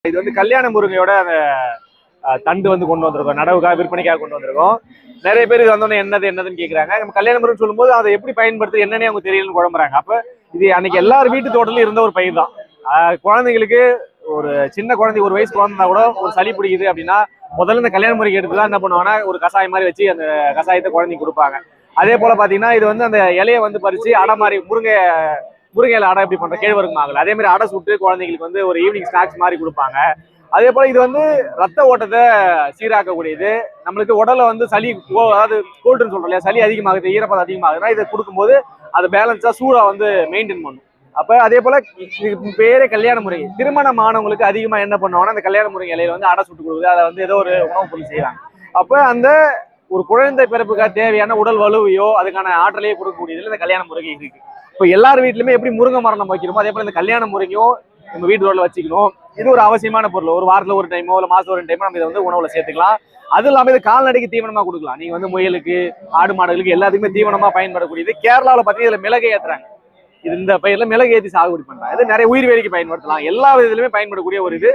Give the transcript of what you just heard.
இது வந்து கல்யாண முருங்கையோட அந்த தண்டு வந்து கொண்டு வந்திருக்கோம், நடவுக்காக விற்பனைக்காக கொண்டு வந்திருக்கோம். நிறைய பேர் இது வந்தோடனே என்னதுன்னு கேட்குறாங்க. நம்ம கல்யாண முருங்கை சொல்லும்போது அதை எப்படி பயன்படுத்து என்னன்னே அவங்க தெரியலன்னு குழம்புறாங்க. அப்ப இது அன்னைக்கு எல்லார் வீட்டு தோட்டத்திலும் இருந்த ஒரு பயிர் தான். குழந்தைங்களுக்கு ஒரு சின்ன குழந்தை, ஒரு வயசு குழந்தைனா கூட ஒரு சளி பிடிக்குது அப்படின்னா முதல்ல இந்த கல்யாண முறைக்கு எடுத்து தான் என்ன பண்ணுவாங்கன்னா ஒரு கஷாயம் மாதிரி வச்சு அந்த கஷாயத்தை குழந்தைக்கு கொடுப்பாங்க. அதே போல பாத்தீங்கன்னா இது வந்து அந்த இலையை வந்து பறிச்சு அடை மாதிரி முருங்கையில அடை எப்படி பண்ற கேழ்வரகு மாவுல அதே மாதிரி அடை சுட்டு குழந்தைங்களுக்கு வந்து ஒரு ஈவினிங் ஸ்நாக்ஸ் மாதிரி கொடுப்பாங்க. அதே போல இது வந்து ரத்த ஓட்டத்தை சீராக்கக்கூடியது. நம்மளுக்கு உடல்ல வந்து சளி, அதாவது கோல்டுன்னு சொல்றோம் இல்லையா, சளி அதிகமாகுது, ஈரப்பதம் அதிகமாகுதுன்னா இதை கொடுக்கும்போது அது பேலன்ஸா சூடா வந்து மெயின்டைன் பண்ணும். அப்ப அதே போல பேரே கல்யாண முறை. திருமணம் ஆனவங்களுக்கு அதிகமா என்ன பண்ணுவாங்கன்னா அந்த கல்யாண முறை இலையில வந்து அடை சுட்டு கொடுக்குது, அதை வந்து ஏதோ ஒரு உணவு பொருள் செய்வாங்க. அப்ப அந்த ஒரு குழந்தை பிறப்புக்காக தேவையான உடல் வலுவையோ அதுக்கான ஆற்றலையோ கொடுக்கக்கூடியதுல இந்த கல்யாண முறை இருக்கு. இப்போ எல்லார் வீட்லயுமே எப்படி முருங்கை மரம் நம்ம வைக்கிறோமோ அதே போல இந்த கல்யாண முறையும் நம்ம வீட்டு ரோட்ல வச்சுக்கணும். இது ஒரு அவசியமான பொருள். ஒரு வாரத்துல ஒரு டைமோ இல்ல மாசம் ஒரு டைமோ நம்ம இதை வந்து உணவுல சேர்த்துக்கலாம். அது இல்லாம இது கால்நடைக்கு தீவனமா கொடுக்கலாம். நீங்க வந்து முயலுக்கு, ஆடு மாடுகளுக்கு எல்லாத்துக்குமே தீவனமா பயன்படக்கூடியது. கேரளாவில் பார்த்தீங்கன்னா இதுல மிளகு ஏத்துறாங்க. இது இந்த பயிர்ல மிளகு ஏற்றி சாகுபடி பண்றாங்க. இது நிறைய உயிர் வேலைக்கு பயன்படுத்தலாம். எல்லா விதத்திலுமே பயன்படக்கூடிய ஒரு இது.